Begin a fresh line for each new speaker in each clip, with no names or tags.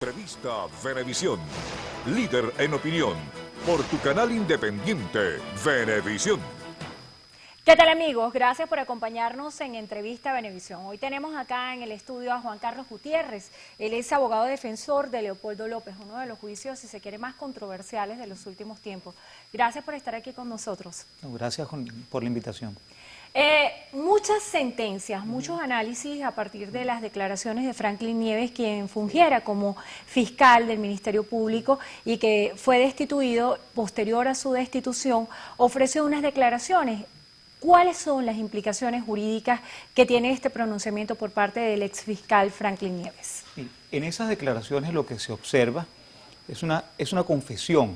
Revista Venevisión, líder en opinión, por tu canal independiente, Venevisión.
¿Qué tal, amigos? Gracias por acompañarnos en Entrevista Venevisión. Hoy tenemos acá en el estudio a Juan Carlos Gutiérrez. Él es abogado defensor de Leopoldo López, uno de los juicios, si se quiere, más controversiales de los últimos tiempos. Gracias por estar aquí con nosotros.
Gracias por la invitación.
Muchas sentencias, muchos análisis a partir de las declaraciones de Franklin Nieves, quien fungiera como fiscal del Ministerio Público y que fue destituido. Posterior a su destitución, ofreció unas declaraciones. ¿Cuáles son las implicaciones jurídicas que tiene este pronunciamiento por parte del exfiscal Franklin Nieves?
En esas declaraciones lo que se observa es una confesión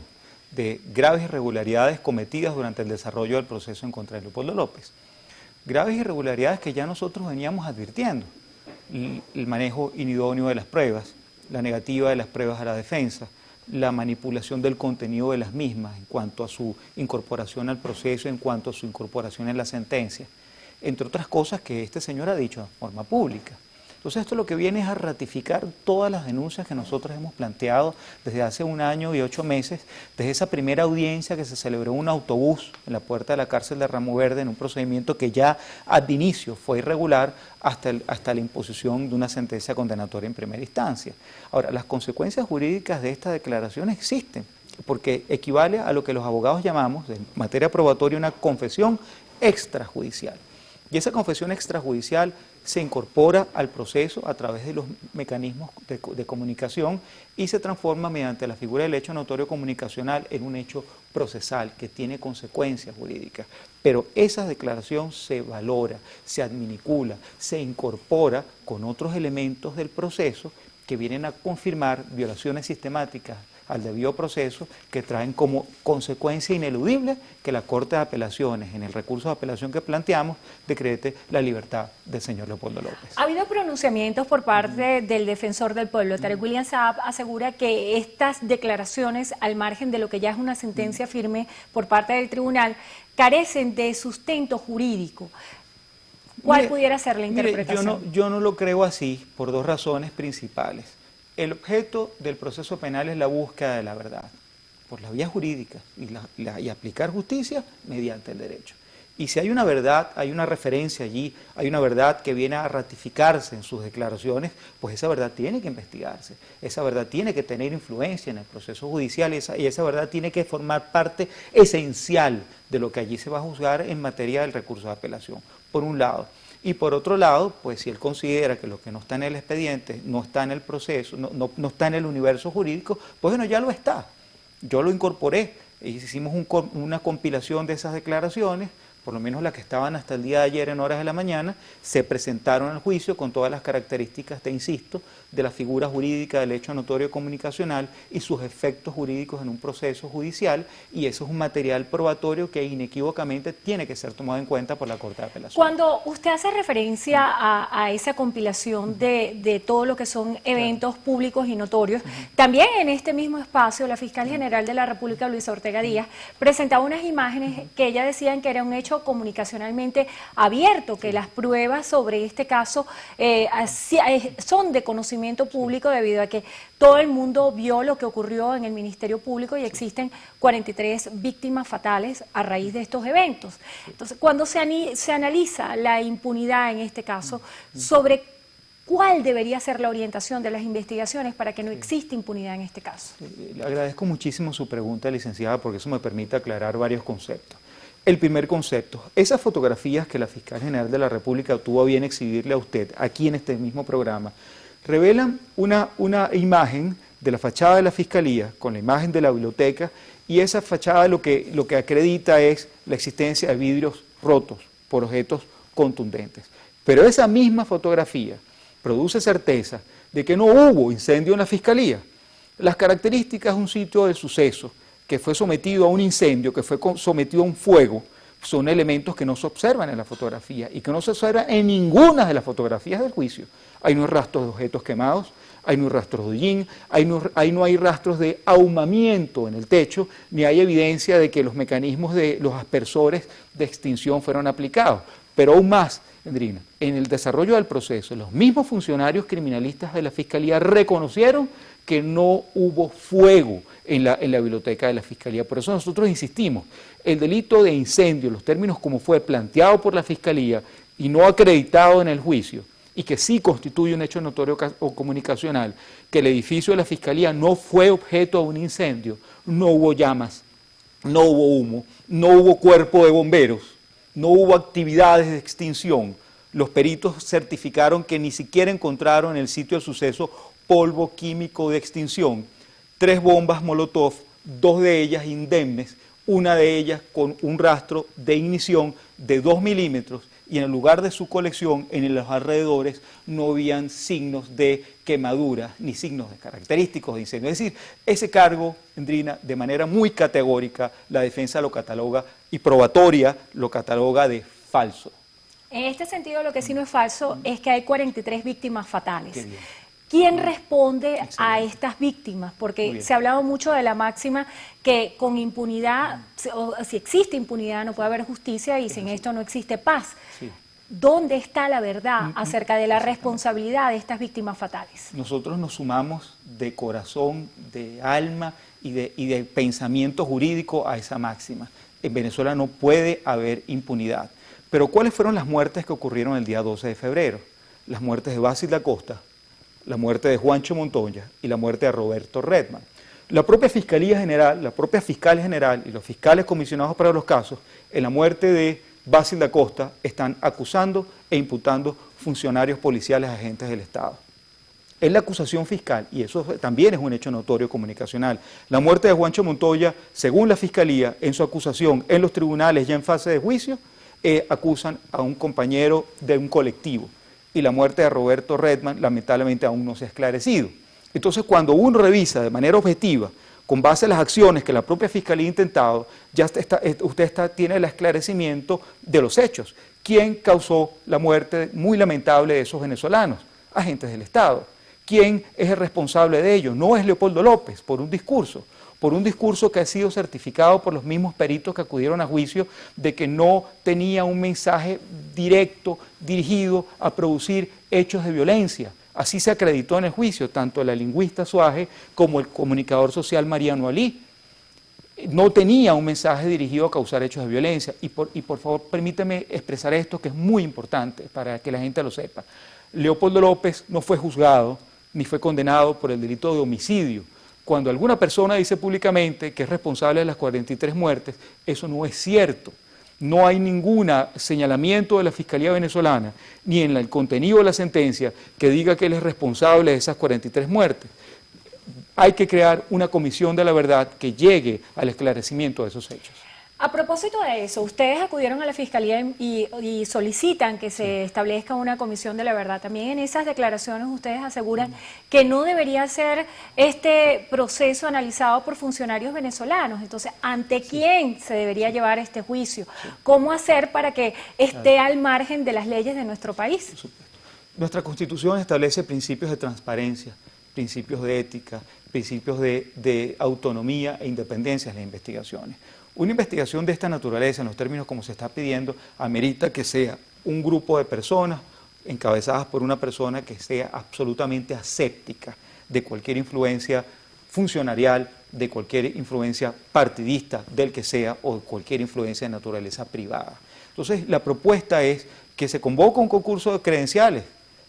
de graves irregularidades cometidas durante el desarrollo del proceso en contra de Leopoldo López. Graves irregularidades que ya nosotros veníamos advirtiendo: el manejo inidóneo de las pruebas, la negativa de las pruebas a la defensa, la manipulación del contenido de las mismas en cuanto a su incorporación al proceso, en cuanto a su incorporación en la sentencia, entre otras cosas que este señor ha dicho de forma pública. Entonces esto lo que viene es a ratificar todas las denuncias que nosotros hemos planteado desde hace 1 año y 8 meses, desde esa primera audiencia que se celebró en un autobús en la puerta de la cárcel de Ramo Verde, en un procedimiento que ya al inicio fue irregular, hasta la imposición de una sentencia condenatoria en primera instancia. Ahora, las consecuencias jurídicas de esta declaración existen, porque equivale a lo que los abogados llamamos, en materia probatoria, una confesión extrajudicial. Y esa confesión extrajudicial se incorpora al proceso a través de los mecanismos de comunicación y se transforma mediante la figura del hecho notorio comunicacional en un hecho procesal que tiene consecuencias jurídicas. Pero esa declaración se valora, se adminicula, se incorpora con otros elementos del proceso que vienen a confirmar violaciones sistemáticas al debido proceso, que traen como consecuencia ineludible que la Corte de Apelaciones, en el recurso de apelación que planteamos, decrete la libertad del señor Leopoldo López.
Ha habido pronunciamientos por parte del defensor del pueblo. Tarek William Saab asegura que estas declaraciones, al margen de lo que ya es una sentencia firme por parte del tribunal, carecen de sustento jurídico. ¿Cuál pudiera ser la interpretación?
Yo no lo creo así, por 2 razones principales. El objeto del proceso penal es la búsqueda de la verdad, por la vía jurídica, y aplicar justicia mediante el derecho. Y si hay una verdad, hay una referencia allí, hay una verdad que viene a ratificarse en sus declaraciones, pues esa verdad tiene que investigarse, esa verdad tiene que tener influencia en el proceso judicial y esa verdad tiene que formar parte esencial de lo que allí se va a juzgar en materia del recurso de apelación, por un lado. Y por otro lado, pues si él considera que lo que no está en el expediente no está en el proceso, no está en el universo jurídico, pues bueno, ya lo está. Yo lo incorporé, hicimos una compilación de esas declaraciones, por lo menos las que estaban hasta el día de ayer en horas de la mañana, se presentaron al juicio con todas las características, te insisto, de la figura jurídica del hecho notorio comunicacional y sus efectos jurídicos en un proceso judicial, y eso es un material probatorio que inequívocamente tiene que ser tomado en cuenta por la Corte de Apelación.
Cuando usted hace referencia a esa compilación de todo lo que son eventos públicos y notorios, también en este mismo espacio la fiscal general de la República, Luisa Ortega Díaz, presentaba unas imágenes que ella decían que era un hecho comunicacionalmente abierto, que las pruebas sobre este caso son de conocimiento público debido a que todo el mundo vio lo que ocurrió en el Ministerio Público y existen 43 víctimas fatales a raíz de estos eventos. Entonces, cuando se analiza la impunidad en este caso, sobre ¿cuál debería ser la orientación de las investigaciones para que no exista impunidad en este caso?
Le agradezco muchísimo su pregunta, licenciada, porque eso me permite aclarar varios conceptos. El primer concepto: esas fotografías que la Fiscal General de la República tuvo a bien exhibirle a usted aquí en este mismo programa, revelan una imagen de la fachada de la Fiscalía con la imagen de la biblioteca, y esa fachada lo que acredita es la existencia de vidrios rotos por objetos contundentes. Pero esa misma fotografía produce certeza de que no hubo incendio en la Fiscalía. Las características de un sitio de suceso que fue sometido a un incendio, que fue sometido a un fuego, son elementos que no se observan en la fotografía y que no se observan en ninguna de las fotografías del juicio. Ahí no hay rastros de objetos quemados, ahí no hay rastros de hollín, ahí no hay rastros de ahumamiento en el techo, ni hay evidencia de que los mecanismos de los aspersores de extinción fueron aplicados. Pero aún más, Andrina, en el desarrollo del proceso, los mismos funcionarios criminalistas de la Fiscalía reconocieron que no hubo fuego en la biblioteca de la Fiscalía. Por eso nosotros insistimos, el delito de incendio, los términos como fue planteado por la Fiscalía y no acreditado en el juicio, y que sí constituye un hecho notorio o comunicacional, que el edificio de la Fiscalía no fue objeto de un incendio, no hubo llamas, no hubo humo, no hubo cuerpo de bomberos, no hubo actividades de extinción. Los peritos certificaron que ni siquiera encontraron en el sitio del suceso polvo químico de extinción. 3 bombas Molotov, 2 de ellas indemnes, una de ellas con un rastro de ignición de 2 milímetros, y en el lugar de su colección, en los alrededores, no habían signos de quemadura ni signos de característicos de incendio. Es decir, ese cargo, Endrina, de manera muy categórica, la defensa lo cataloga y probatoria lo cataloga de falso.
En este sentido, lo que sí no es falso es que hay 43 víctimas fatales.
Qué bien.
¿Quién responde
Excelente.
a estas víctimas?
Muy
Porque
bien.
se ha hablado mucho de la máxima que con impunidad, o si existe impunidad, no puede haber justicia y sin esto no existe paz.
Sí.
¿Dónde está la verdad acerca de la responsabilidad de estas víctimas fatales?
Nosotros nos sumamos de corazón, de alma y de pensamiento jurídico a esa máxima. En Venezuela no puede haber impunidad. Pero ¿cuáles fueron las muertes que ocurrieron el día 12 de febrero? Las muertes de Basil da Costa, la muerte de Juancho Montoya y la muerte de Roberto Redman. La propia Fiscalía General, la propia Fiscal General y los fiscales comisionados para los casos, en la muerte de Basil da Costa, están acusando e imputando funcionarios policiales, agentes del Estado. Es la acusación fiscal, y eso también es un hecho notorio comunicacional. La muerte de Juancho Montoya, según la Fiscalía, en su acusación en los tribunales ya en fase de juicio, acusan a un compañero de un colectivo. Y la muerte de Roberto Redman, lamentablemente, aún no se ha esclarecido. Entonces, cuando uno revisa de manera objetiva, con base a las acciones que la propia Fiscalía ha intentado, ya tiene el esclarecimiento de los hechos. ¿Quién causó la muerte muy lamentable de esos venezolanos? Agentes del Estado. ¿Quién es el responsable de ello? No es Leopoldo López, por un discurso que ha sido certificado por los mismos peritos que acudieron a juicio de que no tenía un mensaje directo, dirigido a producir hechos de violencia. Así se acreditó en el juicio, tanto la lingüista Suaje como el comunicador social Mariano Alí. No tenía un mensaje dirigido a causar hechos de violencia. Y por favor, permíteme expresar esto que es muy importante para que la gente lo sepa. Leopoldo López no fue juzgado ni fue condenado por el delito de homicidio. Cuando alguna persona dice públicamente que es responsable de las 43 muertes, eso no es cierto. No hay ningún señalamiento de la Fiscalía venezolana, ni en el contenido de la sentencia, que diga que él es responsable de esas 43 muertes. Hay que crear una comisión de la verdad que llegue al esclarecimiento de esos hechos.
A propósito de eso, ustedes acudieron a la Fiscalía y solicitan que se establezca una comisión de la verdad. También en esas declaraciones ustedes aseguran que no debería ser este proceso analizado por funcionarios venezolanos. Entonces, ¿ante quién se debería llevar este juicio? ¿Cómo hacer para que esté al margen de las leyes de nuestro país?
Por supuesto. Nuestra Constitución establece principios de transparencia, principios de ética, principios de autonomía e independencia en las investigaciones. Una investigación de esta naturaleza, en los términos como se está pidiendo, amerita que sea un grupo de personas encabezadas por una persona que sea absolutamente aséptica de cualquier influencia funcionarial, de cualquier influencia partidista, del que sea, o de cualquier influencia de naturaleza privada. Entonces, la propuesta es que se convoque un concurso de credenciales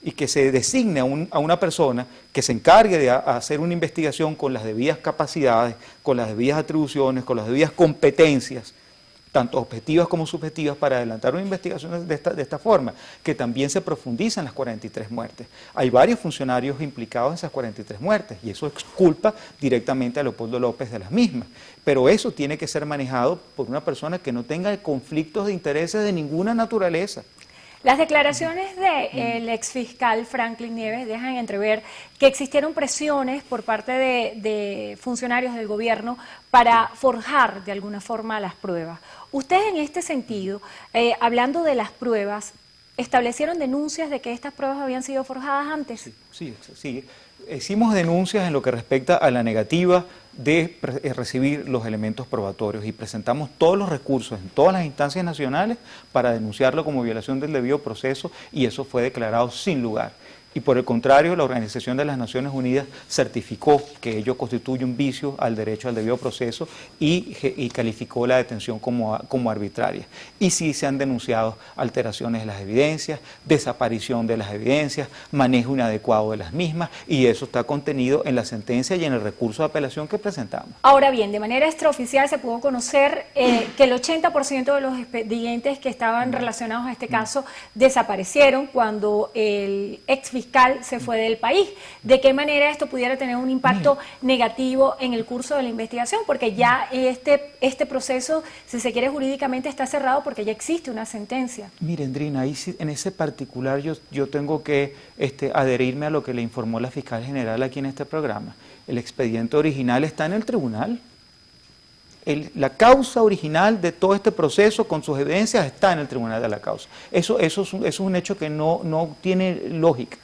y que se designe a una persona que se encargue de hacer una investigación con las debidas capacidades, con las debidas atribuciones, con las debidas competencias, tanto objetivas como subjetivas, para adelantar una investigación de esta forma, que también se profundiza en las 43 muertes. Hay varios funcionarios implicados en esas 43 muertes, y eso exculpa directamente a Leopoldo López de las mismas. Pero eso tiene que ser manejado por una persona que no tenga conflictos de intereses de ninguna naturaleza.
Las declaraciones del exfiscal Franklin Nieves dejan entrever que existieron presiones por parte de funcionarios del gobierno para forjar de alguna forma las pruebas. Ustedes en este sentido, hablando de las pruebas, ¿establecieron denuncias de que estas pruebas habían sido forjadas antes?
Sí. Hicimos denuncias en lo que respecta a la negativa de recibir los elementos probatorios y presentamos todos los recursos en todas las instancias nacionales para denunciarlo como violación del debido proceso, y eso fue declarado sin lugar. y por el contrario, la Organización de las Naciones Unidas certificó que ello constituye un vicio al derecho al debido proceso y calificó la detención como arbitraria. Y sí se han denunciado alteraciones de las evidencias, desaparición de las evidencias, manejo inadecuado de las mismas, y eso está contenido en la sentencia y en el recurso de apelación que presentamos.
Ahora bien, de manera extraoficial se pudo conocer que el 80% de los expedientes que estaban relacionados a este caso desaparecieron cuando el ex fiscal se fue del país. ¿De qué manera esto pudiera tener un impacto negativo en el curso de la investigación? Porque ya este proceso, si se quiere jurídicamente, está cerrado porque ya existe una sentencia.
Miren, Drina, ahí sí, en ese particular yo tengo que adherirme a lo que le informó la fiscal general aquí en este programa. El expediente original está en el tribunal. La causa original de todo este proceso con sus evidencias está en el tribunal de la causa. Eso es un hecho que no tiene lógica.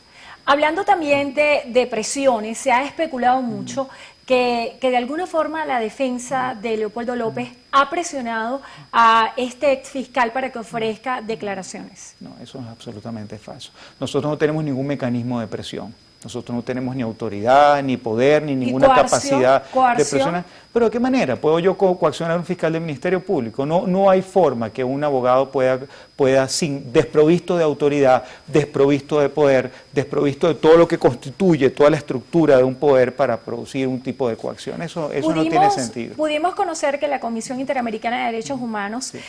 Hablando también de presiones, se ha especulado mucho que de alguna forma la defensa de Leopoldo López ha presionado a este ex fiscal para que ofrezca declaraciones.
No, eso es absolutamente falso. Nosotros no tenemos ningún mecanismo de presión. Nosotros no tenemos ni autoridad, ni poder, ni ninguna capacidad de presionar. ¿Pero de qué manera? ¿Puedo yo coaccionar a un fiscal del Ministerio Público? No hay forma que un abogado pueda desprovisto de autoridad, desprovisto de poder, desprovisto de todo lo que constituye toda la estructura de un poder para producir un tipo de coacción. Eso no tiene sentido.
Pudimos conocer que la Comisión Interamericana de Derechos Humanos
Sí.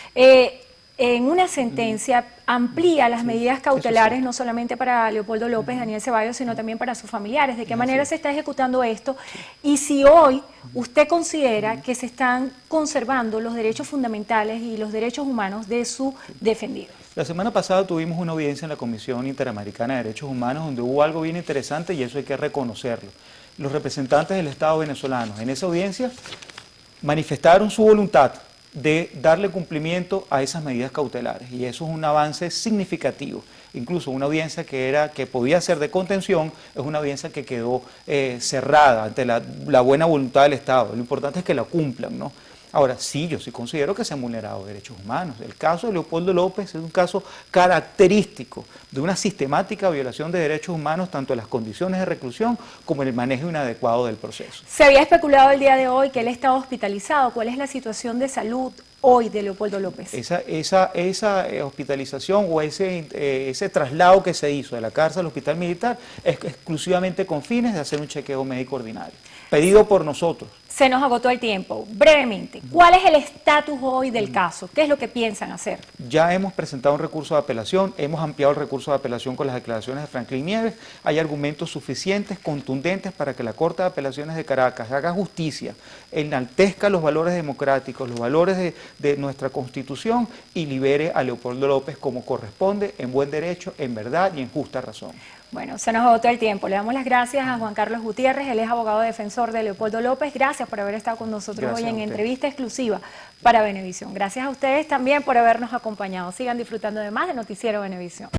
En una sentencia amplía las medidas cautelares, no solamente para Leopoldo López, Daniel Ceballos, sino también para sus familiares. ¿De qué manera se está ejecutando esto? Y si hoy usted considera que se están conservando los derechos fundamentales y los derechos humanos de su defendido.
La semana pasada tuvimos una audiencia en la Comisión Interamericana de Derechos Humanos donde hubo algo bien interesante y eso hay que reconocerlo. Los representantes del Estado venezolano en esa audiencia manifestaron su voluntad de darle cumplimiento a esas medidas cautelares, y eso es un avance significativo. Incluso una audiencia que podía ser de contención es una audiencia que quedó cerrada ante la buena voluntad del Estado. Lo importante es que la cumplan, ¿no? Ahora, sí, yo sí considero que se han vulnerado derechos humanos. El caso de Leopoldo López es un caso característico de una sistemática violación de derechos humanos, tanto en las condiciones de reclusión como en el manejo inadecuado del proceso.
Se había especulado el día de hoy que él estaba hospitalizado. ¿Cuál es la situación de salud hoy de Leopoldo López?
Esa hospitalización o ese traslado que se hizo de la cárcel al hospital militar es exclusivamente con fines de hacer un chequeo médico ordinario, pedido por nosotros.
Se nos agotó el tiempo. Brevemente, ¿cuál es el estatus hoy del caso? ¿Qué es lo que piensan hacer?
Ya hemos presentado un recurso de apelación, hemos ampliado el recurso de apelación con las declaraciones de Franklin Nieves. Hay argumentos suficientes, contundentes para que la Corte de Apelaciones de Caracas haga justicia, enaltezca los valores democráticos, los valores de nuestra Constitución y libere a Leopoldo López como corresponde, en buen derecho, en verdad y en justa razón.
Bueno, se nos agotó el tiempo. Le damos las gracias a Juan Carlos Gutiérrez, él es abogado defensor de Leopoldo López. Gracias por haber estado con nosotros hoy en entrevista exclusiva para Venevisión. Gracias a ustedes también por habernos acompañado. Sigan disfrutando de más de Noticiero Venevisión.